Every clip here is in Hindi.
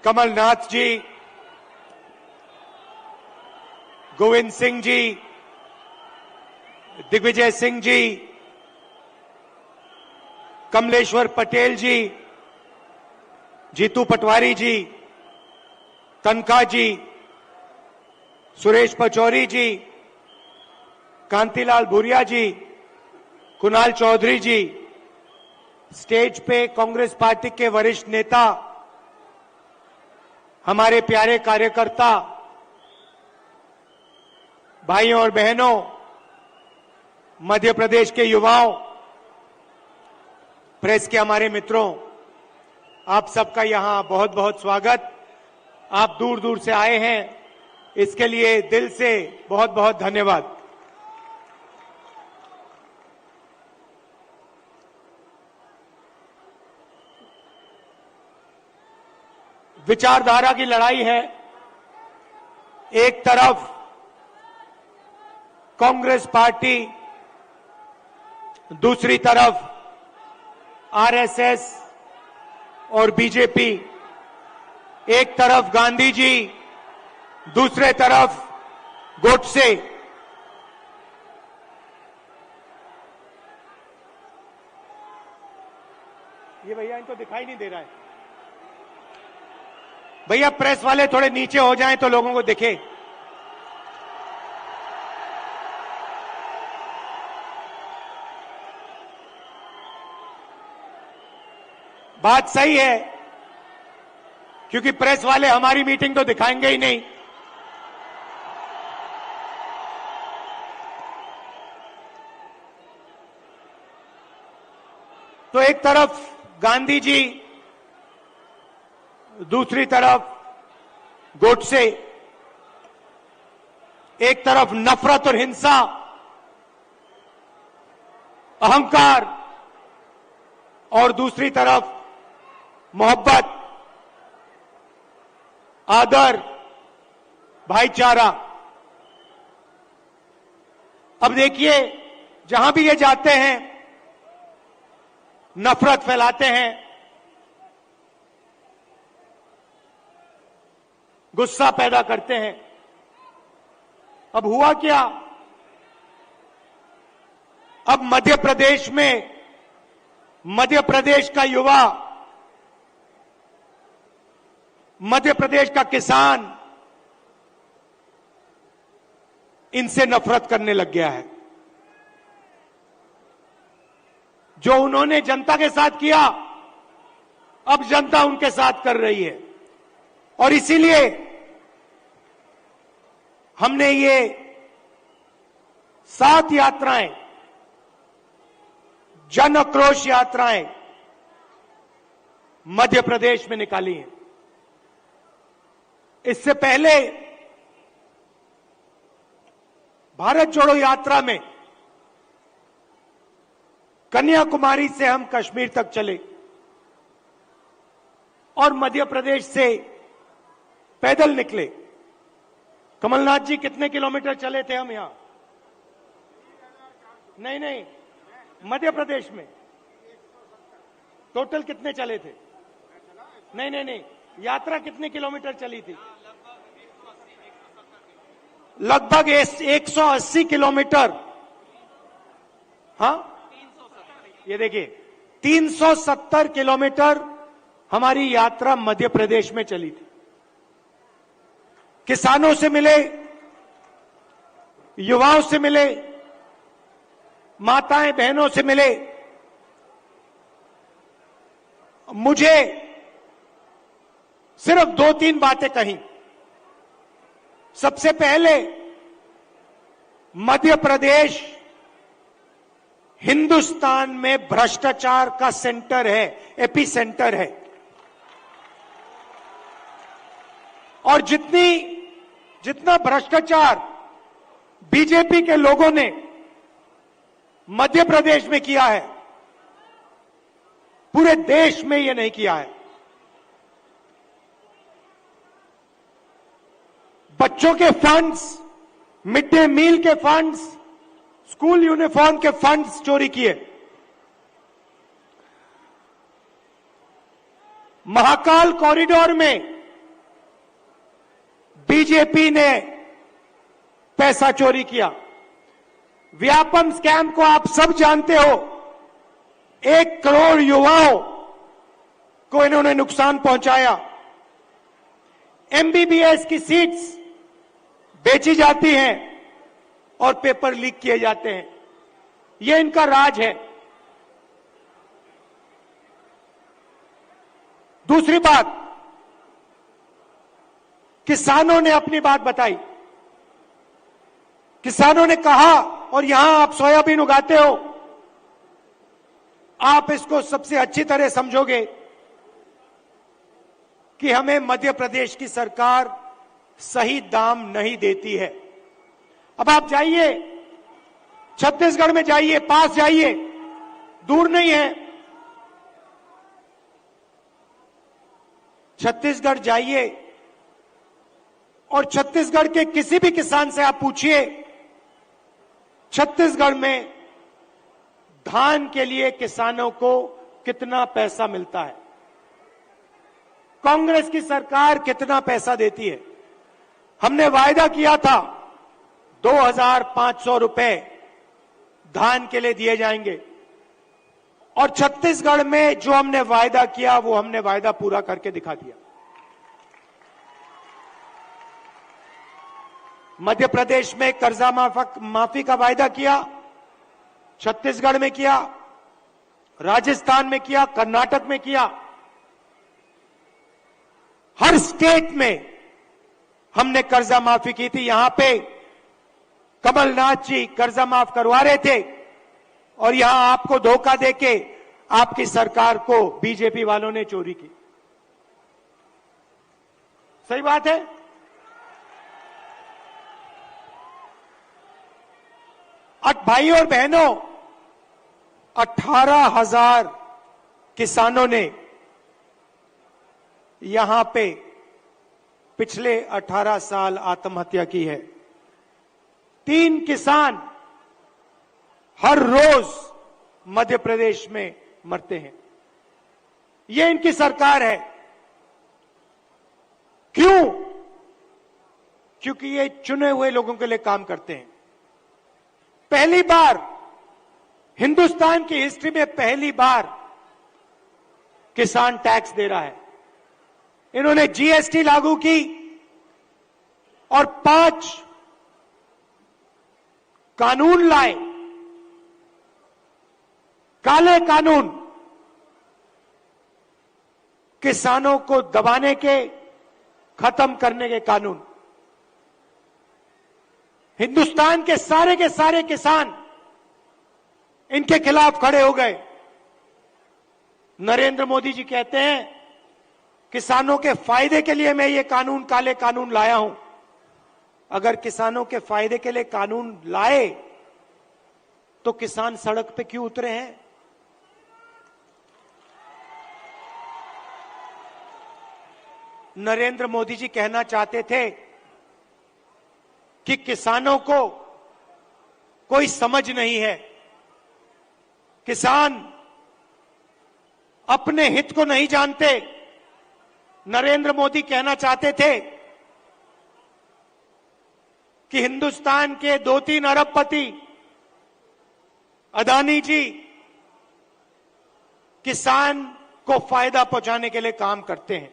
कमलनाथ जी, गोविंद सिंह जी, दिग्विजय सिंह जी, कमलेश्वर पटेल जी, जीतू पटवारी जी, तनखा जी, सुरेश पचौरी जी, कांतिलाल भूरिया जी, कुणाल चौधरी जी, स्टेज पे कांग्रेस पार्टी के वरिष्ठ नेता, हमारे प्यारे कार्यकर्ता, भाइयों और बहनों, मध्य प्रदेश के युवाओं, प्रेस के हमारे मित्रों, आप सबका यहां बहुत बहुत स्वागत। आप दूर दूर से आए हैं, इसके लिए दिल से बहुत बहुत धन्यवाद। विचारधारा की लड़ाई है। एक तरफ कांग्रेस पार्टी, दूसरी तरफ आरएसएस और बीजेपी, एक तरफ गांधी जी, दूसरे तरफ गोडसे। ये भैया इनको दिखाई नहीं दे रहा है। भैया प्रेस वाले थोड़े नीचे हो जाएं तो लोगों को दिखे। बात सही है, क्योंकि प्रेस वाले हमारी मीटिंग तो दिखाएंगे ही नहीं। तो एक तरफ गांधी जी, दूसरी तरफ गोडसे, एक तरफ नफरत और हिंसा, अहंकार, और दूसरी तरफ मोहब्बत, आदर, भाईचारा। अब देखिए, जहां भी ये जाते हैं नफरत फैलाते हैं, गुस्सा पैदा करते हैं। अब हुआ क्या? अब मध्य प्रदेश में, मध्य प्रदेश का युवा, मध्य प्रदेश का किसान इनसे नफरत करने लग गया है। जो उन्होंने जनता के साथ किया, अब जनता उनके साथ कर रही है। और इसीलिए हमने ये 7 यात्राएं, जन आक्रोश यात्राएं मध्य प्रदेश में निकाली हैं। इससे पहले भारत जोड़ो यात्रा में कन्याकुमारी से हम कश्मीर तक चले और मध्य प्रदेश से पैदल निकले। कमलनाथ जी, कितने किलोमीटर चले थे हम यहां? नहीं, मध्य प्रदेश में टोटल कितने चले थे? नहीं, यात्रा कितने किलोमीटर चली थी? लगभग 180 किलोमीटर। हाँ, ये देखिए, 370 किलोमीटर हमारी यात्रा मध्य प्रदेश में चली थी। किसानों से मिले, युवाओं से मिले, माताएं बहनों से मिले। मुझे सिर्फ 2-3 बातें कही। सबसे पहले, मध्य प्रदेश हिंदुस्तान में भ्रष्टाचार का सेंटर है, एपी सेंटर है। और जितना भ्रष्टाचार बीजेपी के लोगों ने मध्य प्रदेश में किया है, पूरे देश में ये नहीं किया है। बच्चों के फंड्स, मिड डे मील के फंड्स, स्कूल यूनिफॉर्म के फंड्स चोरी किए। महाकाल कॉरिडोर में बीजेपी ने पैसा चोरी किया। व्यापम स्कैम को आप सब जानते हो। 1 करोड़ युवाओं को इन्होंने नुकसान पहुंचाया। एमबीबीएस की सीट्स बेची जाती हैं और पेपर लीक किए जाते हैं। यह इनका राज है। दूसरी बात, किसानों ने अपनी बात बताई। किसानों ने कहा, और यहां आप सोयाबीन उगाते हो, आप इसको सबसे अच्छी तरह समझोगे कि हमें मध्य प्रदेश की सरकार सही दाम नहीं देती है। अब आप जाइए, छत्तीसगढ़ में जाइए, पास जाइए, दूर नहीं है। छत्तीसगढ़ जाइए और छत्तीसगढ़ के किसी भी किसान से आप पूछिए, छत्तीसगढ़ में धान के लिए किसानों को कितना पैसा मिलता है, कांग्रेस की सरकार कितना पैसा देती है। हमने वायदा किया था 2,500 रुपए धान के लिए दिए जाएंगे, और छत्तीसगढ़ में जो हमने वायदा किया वो हमने वायदा पूरा करके दिखा दिया। मध्य प्रदेश में कर्जा माफी का वायदा किया, छत्तीसगढ़ में किया, राजस्थान में किया, कर्नाटक में किया। हर स्टेट में हमने कर्जा माफी की थी। यहां पे कमलनाथ जी कर्जा माफ करवा रहे थे और यहां आपको धोखा देके आपकी सरकार को बीजेपी वालों ने चोरी की। सही बात है। भाई और बहनों, 18,000 किसानों ने यहां पे पिछले 18 साल आत्महत्या की है। 3 किसान हर रोज मध्य प्रदेश में मरते हैं। ये इनकी सरकार है। क्यों? क्योंकि ये चुने हुए लोगों के लिए काम करते हैं। पहली बार हिंदुस्तान की हिस्ट्री में पहली बार किसान टैक्स दे रहा है। इन्होंने जीएसटी लागू की और 5 कानून लाए, काले कानून, किसानों को दबाने के, खत्म करने के कानून। हिंदुस्तान के सारे किसान इनके खिलाफ खड़े हो गए। नरेंद्र मोदी जी कहते हैं किसानों के फायदे के लिए मैं ये कानून, काले कानून लाया हूं। अगर किसानों के फायदे के लिए कानून लाए तो किसान सड़क पे क्यों उतरे हैं? नरेंद्र मोदी जी कहना चाहते थे कि किसानों को कोई समझ नहीं है, किसान अपने हित को नहीं जानते। नरेंद्र मोदी कहना चाहते थे कि हिंदुस्तान के 2-3 अरबपति अदानी जी किसान को फायदा पहुंचाने के लिए काम करते हैं।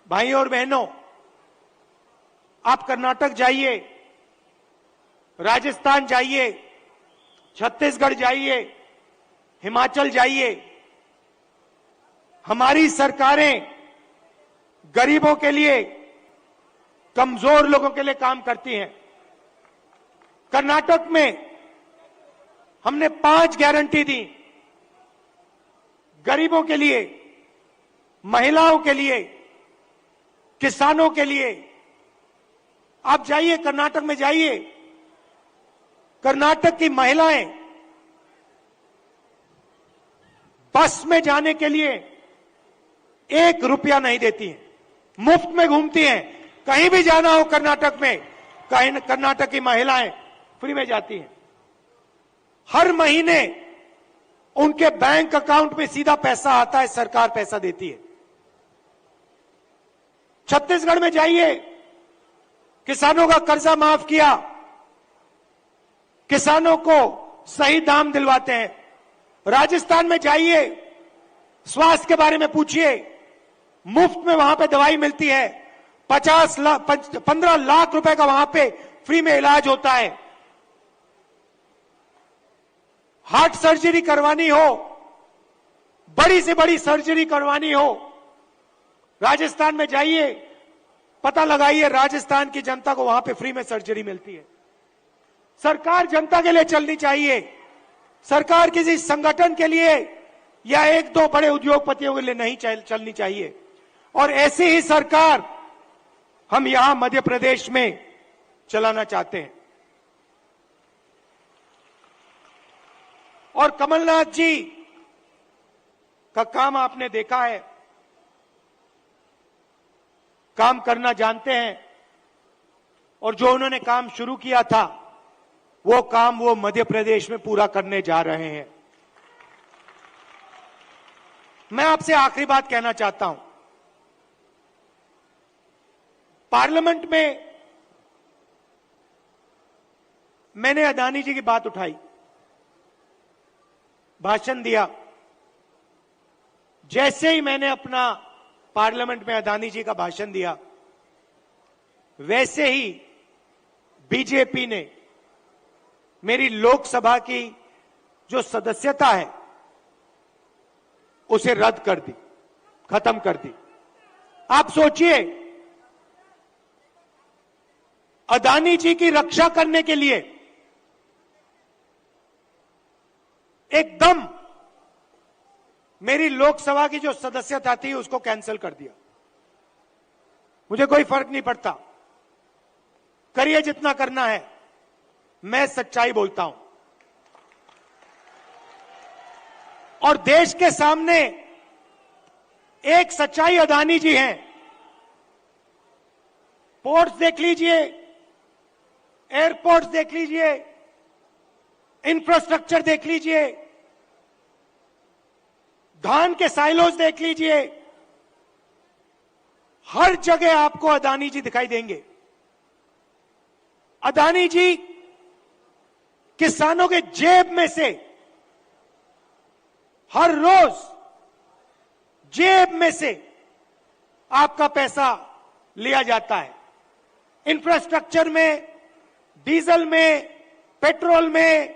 भाइयों और बहनों, आप कर्नाटक जाइए, राजस्थान जाइए, छत्तीसगढ़ जाइए, हिमाचल जाइए, हमारी सरकारें गरीबों के लिए, कमजोर लोगों के लिए काम करती हैं। कर्नाटक में हमने 5 गारंटी दी, गरीबों के लिए, महिलाओं के लिए, किसानों के लिए। आप जाइए, कर्नाटक में जाइए, कर्नाटक की महिलाएं बस में जाने के लिए 1 रुपया नहीं देती हैं, मुफ्त में घूमती हैं। कहीं भी जाना हो कर्नाटक में, कहीं कर्नाटक की महिलाएं फ्री में जाती हैं। हर महीने उनके बैंक अकाउंट में सीधा पैसा आता है, सरकार पैसा देती है। छत्तीसगढ़ में जाइए, किसानों का कर्जा माफ किया, किसानों को सही दाम दिलवाते हैं। राजस्थान में जाइए, स्वास्थ्य के बारे में पूछिए, मुफ्त में वहां पे दवाई मिलती है। 15 लाख रुपए का वहां पे फ्री में इलाज होता है। हार्ट सर्जरी करवानी हो, बड़ी से बड़ी सर्जरी करवानी हो, राजस्थान में जाइए, पता लगाइए, राजस्थान की जनता को वहां पे फ्री में सर्जरी मिलती है। सरकार जनता के लिए चलनी चाहिए, सरकार किसी संगठन के लिए या एक दो बड़े उद्योगपतियों के लिए नहीं चलनी चाहिए। और ऐसी ही सरकार हम यहां मध्य प्रदेश में चलाना चाहते हैं। और कमलनाथ जी का काम आपने देखा है, काम करना जानते हैं, और जो उन्होंने काम शुरू किया था वो काम वो मध्य प्रदेश में पूरा करने जा रहे हैं। मैं आपसे आखिरी बात कहना चाहता हूं, पार्लियामेंट में मैंने अदानी जी की बात उठाई, भाषण दिया। जैसे ही मैंने अपना पार्लियामेंट में अदानी जी का भाषण दिया, वैसे ही बीजेपी ने मेरी लोकसभा की जो सदस्यता है उसे रद्द कर दी, खत्म कर दी। आप सोचिए, अदानी जी की रक्षा करने के लिए एकदम मेरी लोकसभा की जो सदस्यता थी उसको कैंसिल कर दिया। मुझे कोई फर्क नहीं पड़ता, करिए जितना करना है, मैं सच्चाई बोलता हूं। और देश के सामने एक सच्चाई अदानी जी हैं। पोर्ट्स देख लीजिए, एयरपोर्ट्स देख लीजिए, इंफ्रास्ट्रक्चर देख लीजिए, धान के साइलोज देख लीजिए, हर जगह आपको अदानी जी दिखाई देंगे। अदानी जी किसानों के जेब में से हर रोज जेब में से आपका पैसा लिया जाता है। इंफ्रास्ट्रक्चर में, डीजल में, पेट्रोल में,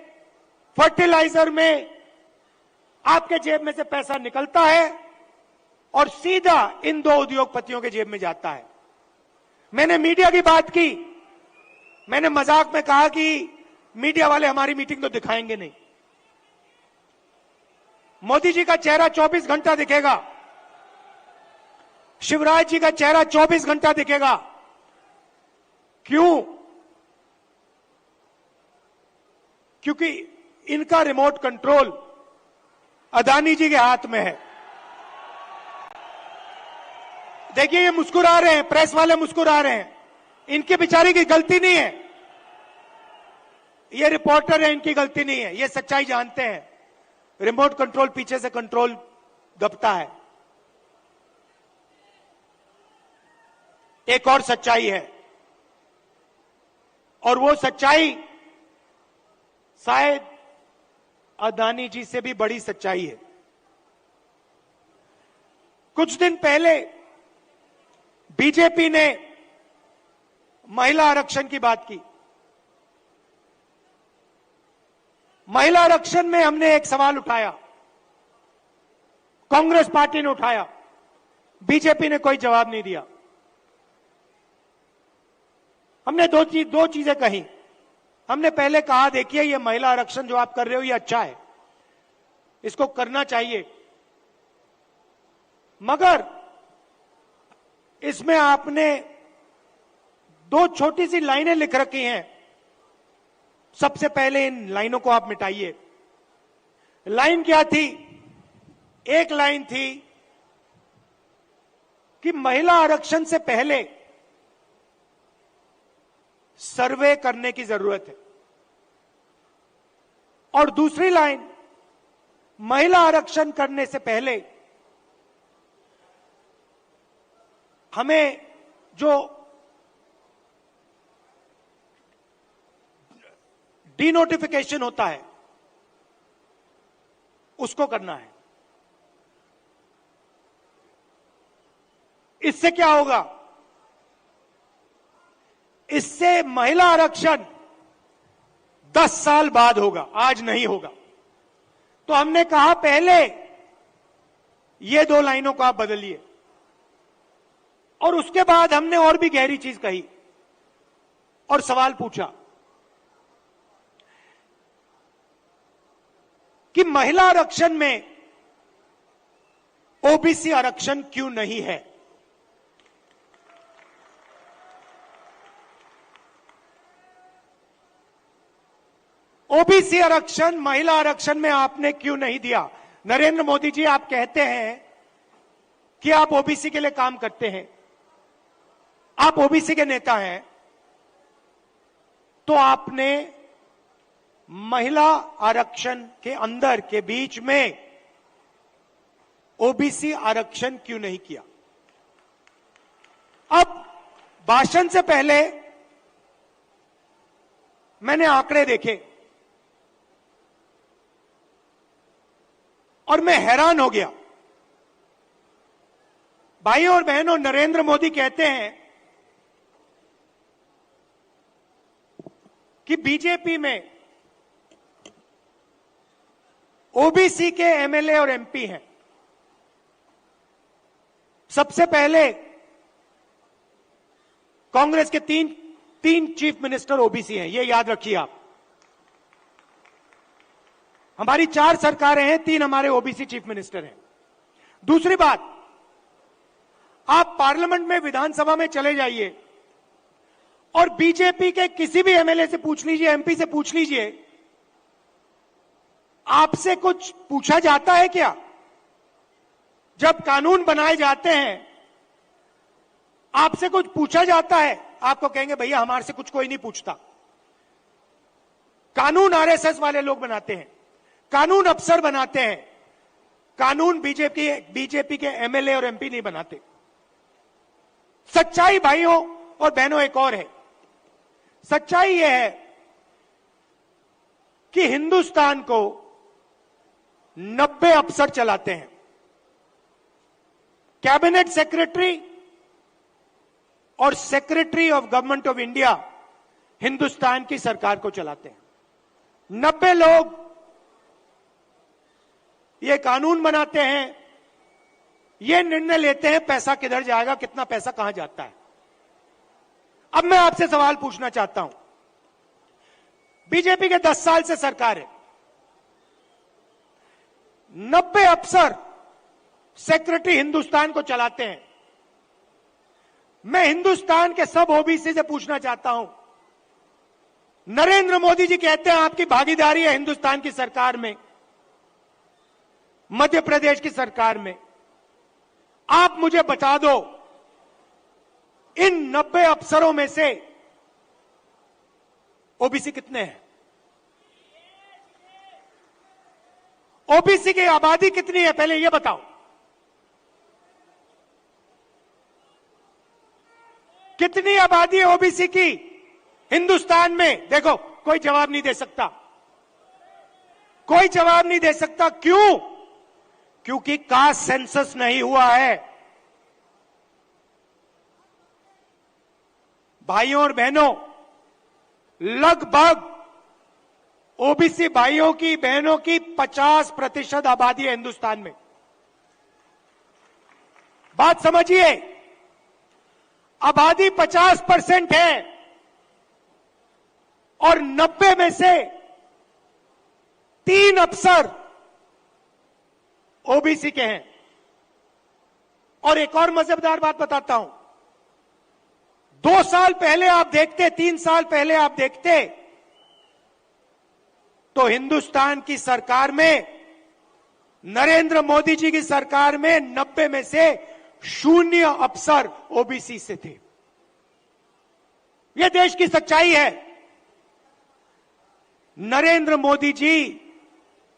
फर्टिलाइजर में आपके जेब में से पैसा निकलता है और सीधा इन दो उद्योगपतियों के जेब में जाता है। मैंने मीडिया की बात की, मैंने मजाक में कहा कि मीडिया वाले हमारी मीटिंग तो दिखाएंगे नहीं। मोदी जी का चेहरा 24 घंटा दिखेगा, शिवराज जी का चेहरा 24 घंटा दिखेगा। क्यों? क्योंकि इनका रिमोट कंट्रोल अदानी जी के हाथ में है। देखिए, ये मुस्कुरा रहे हैं, प्रेस वाले मुस्कुरा रहे हैं, इनके बेचारे की गलती नहीं है, ये रिपोर्टर है, इनकी गलती नहीं है, ये सच्चाई जानते हैं। रिमोट कंट्रोल पीछे से कंट्रोल दबता है। एक और सच्चाई है, और वो सच्चाई शायद अदानी जी से भी बड़ी सच्चाई है। कुछ दिन पहले बीजेपी ने महिला आरक्षण की बात की। महिला आरक्षण में हमने एक सवाल उठाया, कांग्रेस पार्टी ने उठाया, बीजेपी ने कोई जवाब नहीं दिया। हमने दो चीजें कही। हमने पहले कहा, देखिए, ये महिला आरक्षण जो आप कर रहे हो ये अच्छा है, इसको करना चाहिए, मगर इसमें आपने दो छोटी सी लाइनें लिख रखी हैं। सबसे पहले इन लाइनों को आप मिटाइए। लाइन क्या थी? एक लाइन थी कि महिला आरक्षण से पहले सर्वे करने की जरूरत है, और दूसरी लाइन, महिला आरक्षण करने से पहले हमें जो डीनोटिफिकेशन होता है उसको करना है। इससे क्या होगा? इससे महिला आरक्षण 10 साल बाद होगा, आज नहीं होगा। तो हमने कहा पहले ये 2 लाइनों को आप बदलिए, और उसके बाद हमने और भी गहरी चीज कही और सवाल पूछा कि महिला आरक्षण में ओबीसी आरक्षण क्यों नहीं है। ओबीसी आरक्षण महिला आरक्षण में आपने क्यों नहीं दिया? नरेंद्र मोदी जी, आप कहते हैं कि आप ओबीसी के लिए काम करते हैं, आप ओबीसी के नेता हैं, तो आपने महिला आरक्षण के अंदर के बीच में ओबीसी आरक्षण क्यों नहीं किया? अब भाषण से पहले मैंने आंकड़े देखे और मैं हैरान हो गया। भाइयों और बहनों, नरेंद्र मोदी कहते हैं कि बीजेपी में ओबीसी के एमएलए और एमपी हैं। सबसे पहले कांग्रेस के तीन चीफ मिनिस्टर ओबीसी हैं, ये याद रखिए आप। हमारी 4 सरकारें हैं, 3 हमारे ओबीसी चीफ मिनिस्टर हैं। दूसरी बात, आप पार्लियामेंट में, विधानसभा में चले जाइए और बीजेपी के किसी भी एमएलए से पूछ लीजिए, एमपी से पूछ लीजिए, आपसे कुछ पूछा जाता है क्या? जब कानून बनाए जाते हैं आपसे कुछ पूछा जाता है? आपको कहेंगे भैया हमारे से कुछ कोई नहीं पूछता। कानून आरएसएस वाले लोग बनाते हैं, कानून अफसर बनाते हैं, कानून बीजेपी के एमएलए और एमपी नहीं बनाते। सच्चाई भाइयों और बहनों एक और है। सच्चाई यह है कि हिंदुस्तान को 90 अफसर चलाते हैं। कैबिनेट सेक्रेटरी और secretary of government of India Hindustan की सरकार को चलाते हैं। 90 लोग ये कानून बनाते हैं, ये निर्णय लेते हैं पैसा किधर जाएगा, कितना पैसा कहां जाता है। अब मैं आपसे सवाल पूछना चाहता हूं, बीजेपी के 10 साल से सरकार है, 90 अफसर सेक्रेटरी हिंदुस्तान को चलाते हैं। मैं हिंदुस्तान के सब ओबीसी से पूछना चाहता हूं, नरेंद्र मोदी जी कहते हैं आपकी भागीदारी है हिंदुस्तान की सरकार में, मध्य प्रदेश की सरकार में। आप मुझे बता दो, इन 90 अफसरों में से ओबीसी कितने हैं? ओबीसी की आबादी कितनी है पहले यह बताओ। कितनी आबादी है ओबीसी की हिंदुस्तान में? देखो, कोई जवाब नहीं दे सकता, कोई जवाब नहीं दे सकता। क्यों? क्योंकि कास्ट सेंसस नहीं हुआ है। भाइयों और बहनों, लगभग ओबीसी भाइयों की बहनों की 50% आबादी है हिंदुस्तान में। बात समझिए, आबादी 50% है और 90 में से 3 अफसर ओबीसी के हैं। और एक और मजेदार बात बताता हूं, 2 साल पहले आप देखते, 3 साल पहले आप देखते तो हिंदुस्तान की सरकार में, नरेंद्र मोदी जी की सरकार में 90 में से 0 अफसर ओबीसी से थे। यह देश की सच्चाई है। नरेंद्र मोदी जी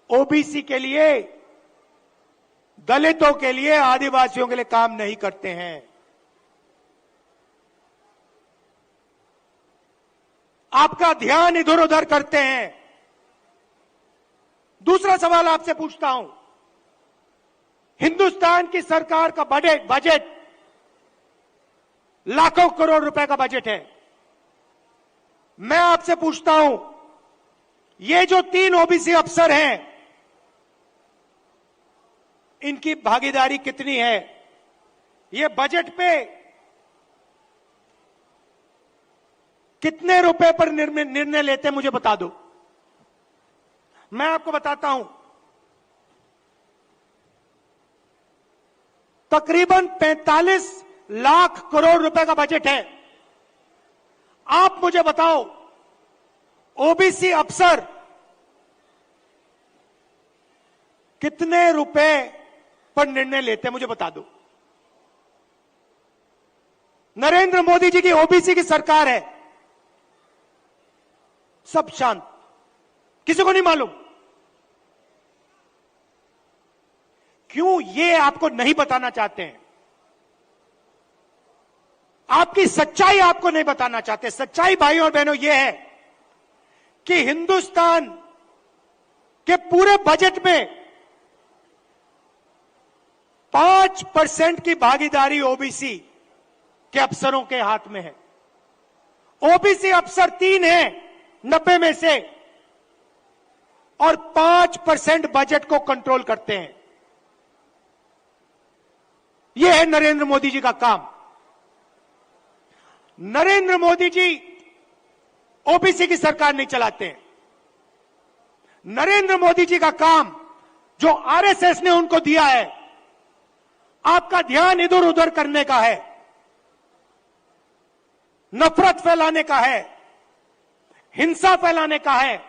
ओबीसी के लिए, दलितों के लिए, आदिवासियों के लिए काम नहीं करते हैं। आपका ध्यान इधर उधर करते हैं। दूसरा सवाल आपसे पूछता हूं, हिंदुस्तान की सरकार का बजट लाखों करोड़ रुपए का बजट है। मैं आपसे पूछता हूं, ये जो 3 ओबीसी अफसर हैं, इनकी भागीदारी कितनी है? ये बजट पे कितने रुपए पर निर्णय लेते हैं, मुझे बता दो। मैं आपको बताता हूं, तकरीबन 45 लाख करोड़ रुपए का बजट है। आप मुझे बताओ, ओबीसी अफसर कितने रुपए पर निर्णय लेते हैं, मुझे बता दो। नरेंद्र मोदी जी की ओबीसी की सरकार है, सब शांत, किसी को नहीं मालूम। क्यों? ये आपको नहीं बताना चाहते हैं, आपकी सच्चाई आपको नहीं बताना चाहते। सच्चाई भाइयों और बहनों ये है कि हिंदुस्तान के पूरे बजट में 5% की भागीदारी ओबीसी के अफसरों के हाथ में है। ओबीसी अफसर 3 हैं 90 में से, और 5% बजट को कंट्रोल करते हैं। यह है नरेंद्र मोदी जी का काम। नरेंद्र मोदी जी ओबीसी की सरकार नहीं चलाते हैं। नरेंद्र मोदी जी का काम, जो आरएसएस ने उनको दिया है, आपका ध्यान इधर उधर करने का है, नफरत फैलाने का है, हिंसा फैलाने का है।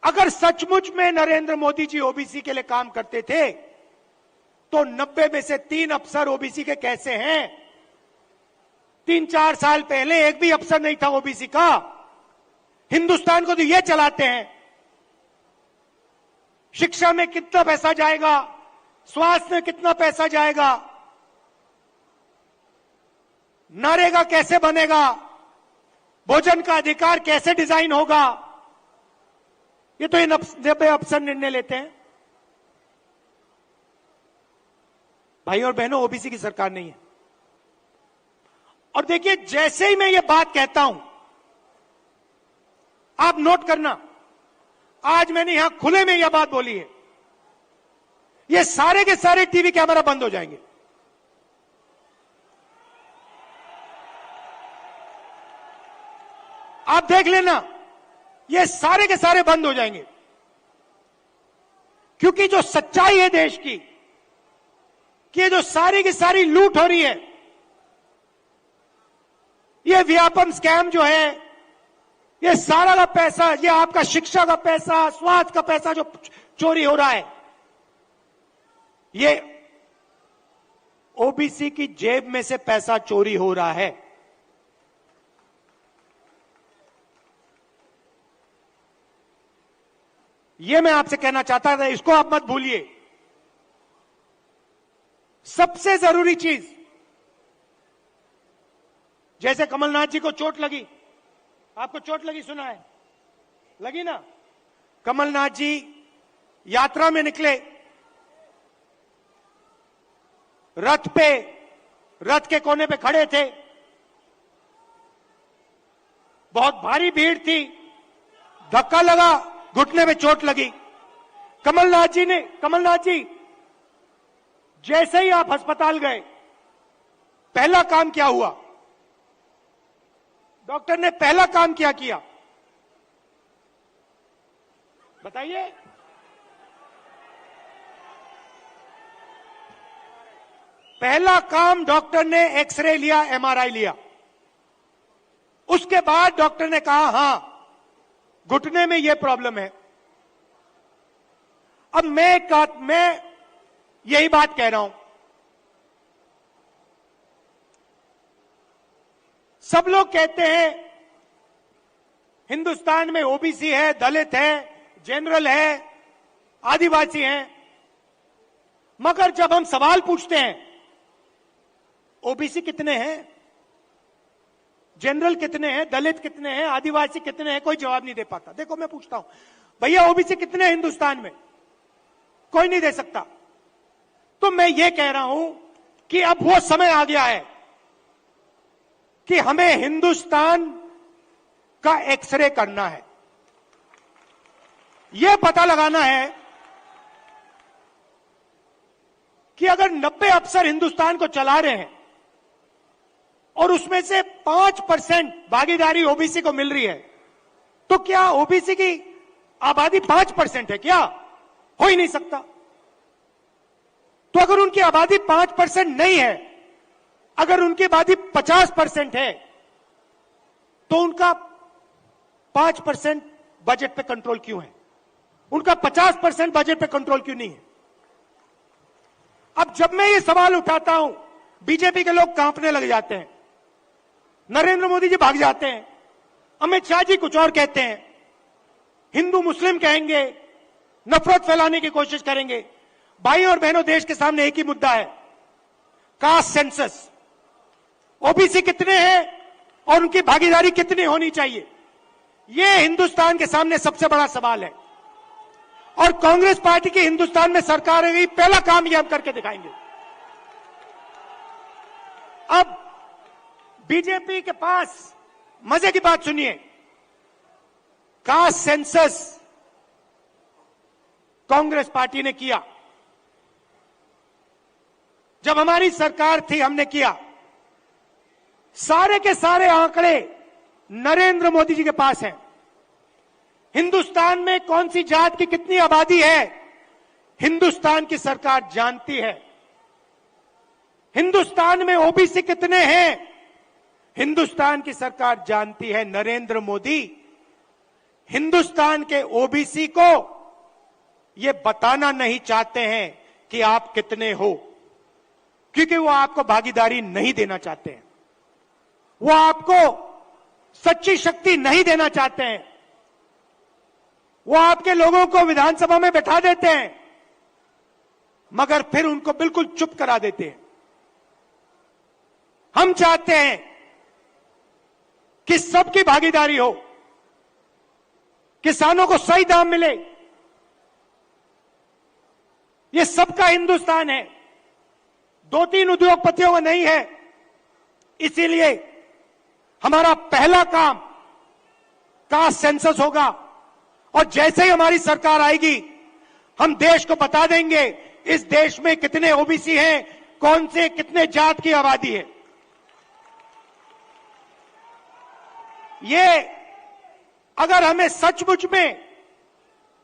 अगर सचमुच में नरेंद्र मोदी जी ओबीसी के लिए काम करते थे, तो 90 में से 3 अफसर ओबीसी के कैसे हैं? 3-4 साल पहले एक भी अफसर नहीं था ओबीसी का। हिंदुस्तान को तो ये चलाते हैं। शिक्षा में कितना पैसा जाएगा, स्वास्थ्य में कितना पैसा जाएगा, नरेगा कैसे बनेगा, भोजन का अधिकार कैसे डिजाइन होगा, ये तो इन 90 अफसर निर्णय लेते हैं। भाइयों और बहनों, ओबीसी की सरकार नहीं है। और देखिए, जैसे ही मैं ये बात कहता हूं, आप नोट करना, आज मैंने यहां खुले में यह बात बोली है, ये सारे के सारे टीवी कैमरा बंद हो जाएंगे। आप देख लेना, ये सारे के सारे बंद हो जाएंगे। क्योंकि जो सच्चाई है देश की, कि ये जो सारी की सारी लूट हो रही है, ये व्यापम स्कैम जो है, ये सारा का पैसा, ये आपका शिक्षा का पैसा, स्वास्थ्य का पैसा जो चोरी हो रहा है, ये ओबीसी की जेब में से पैसा चोरी हो रहा है। ये मैं आपसे कहना चाहता था, इसको आप मत भूलिए। सबसे जरूरी चीज, जैसे कमलनाथ जी को चोट लगी, आपको चोट लगी, सुना है, लगी ना? कमलनाथ जी यात्रा में निकले, रथ पे, रथ के कोने पे खड़े थे, बहुत भारी भीड़ थी, धक्का लगा, घुटने में चोट लगी। कमलनाथ जी जैसे ही आप अस्पताल गए, पहला काम क्या हुआ? डॉक्टर ने पहला काम क्या किया, बताइए? पहला काम डॉक्टर ने एक्सरे लिया, एमआरआई लिया। उसके बाद डॉक्टर ने कहा, हां, घुटने में यह प्रॉब्लम है। अब मैं यही बात कह रहा हूं, सब लोग कहते हैं हिंदुस्तान में ओबीसी है, दलित है, जनरल है, आदिवासी हैं, मगर जब हम सवाल पूछते हैं ओबीसी कितने हैं, जनरल कितने हैं, दलित कितने हैं, आदिवासी कितने हैं, कोई जवाब नहीं दे पाता। देखो मैं पूछता हूं, भैया ओबीसी कितने हैं हिंदुस्तान में? कोई नहीं दे सकता। तो मैं ये कह रहा हूं कि अब वो समय आ गया है कि हमें हिंदुस्तान का एक्सरे करना है। यह पता लगाना है कि अगर 90 अफसर हिंदुस्तान को चला रहे हैं और उसमें से 5% भागीदारी ओबीसी को मिल रही है, तो क्या ओबीसी की आबादी 5% है? क्या हो ही नहीं सकता। तो अगर उनकी आबादी 5% नहीं है, अगर उनकी आबादी 50% है, तो उनका 5% बजट पे कंट्रोल क्यों है? उनका 50% बजट पे कंट्रोल क्यों नहीं है? अब जब मैं ये सवाल उठाता हूं, बीजेपी के लोग कांपने लग जाते हैं, नरेंद्र मोदी जी भाग जाते हैं, अमित शाह जी कुछ और कहते हैं, हिंदू मुस्लिम कहेंगे, नफरत फैलाने की कोशिश करेंगे। भाई और बहनों, देश के सामने एक ही मुद्दा है, कास्ट सेंसस। ओबीसी कितने हैं और उनकी भागीदारी कितनी होनी चाहिए, यह हिंदुस्तान के सामने सबसे बड़ा सवाल है। और कांग्रेस पार्टी की हिंदुस्तान में सरकार है, पहला काम यह हम करके दिखाएंगे। अब बीजेपी के पास मजे की बात सुनिए, कास्ट सेंसस कांग्रेस पार्टी ने किया, जब हमारी सरकार थी हमने किया। सारे के सारे आंकड़े नरेंद्र मोदी जी के पास हैं। हिंदुस्तान में कौन सी जात की कितनी आबादी है, हिंदुस्तान की सरकार जानती है। हिंदुस्तान में ओबीसी कितने हैं, हिंदुस्तान की सरकार जानती है। नरेंद्र मोदी हिंदुस्तान के ओबीसी को यह बताना नहीं चाहते हैं कि आप कितने हो, क्योंकि वो आपको भागीदारी नहीं देना चाहते हैं, वो आपको सच्ची शक्ति नहीं देना चाहते हैं। वो आपके लोगों को विधानसभा में बैठा देते हैं, मगर फिर उनको बिल्कुल चुप करा देते हैं। हम चाहते हैं कि सबकी भागीदारी हो, किसानों को सही दाम मिले। ये सबका हिंदुस्तान है, 2-3 उद्योगपतियों का नहीं है। इसीलिए हमारा पहला काम कास्ट सेंसस होगा, और जैसे ही हमारी सरकार आएगी हम देश को बता देंगे इस देश में कितने ओबीसी हैं, कौन से कितने जात की आबादी है। ये अगर हमें सचमुच में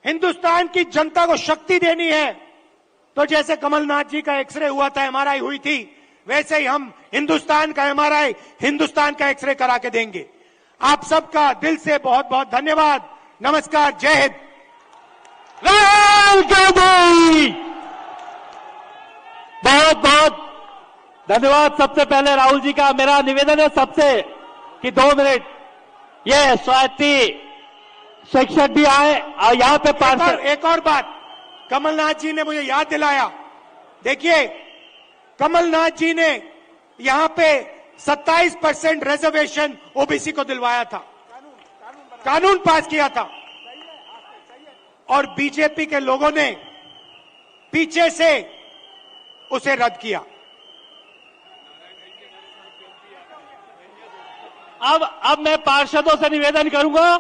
हिंदुस्तान की जनता को शक्ति देनी है, तो जैसे कमलनाथ जी का एक्सरे हुआ था, एमआरआई हुई थी, वैसे ही हम हिंदुस्तान का एमआरआई, हिंदुस्तान का एक्सरे करा के देंगे। आप सबका दिल से बहुत बहुत धन्यवाद। नमस्कार, जय हिंद। राहुल गांधी, बहुत बहुत धन्यवाद। सबसे पहले राहुल जी का मेरा निवेदन है सबसे कि 2 मिनट ये स्वाति शिक्षक भी आए और यहाँ पे पार्षद। एक और बात, कमलनाथ जी ने मुझे याद दिलाया। देखिए, कमलनाथ जी ने यहां पे 27% रिजर्वेशन ओबीसी को दिलवाया था, कानून पास किया था, और बीजेपी के लोगों ने पीछे से उसे रद्द किया। अब मैं पार्षदों से निवेदन करूंगा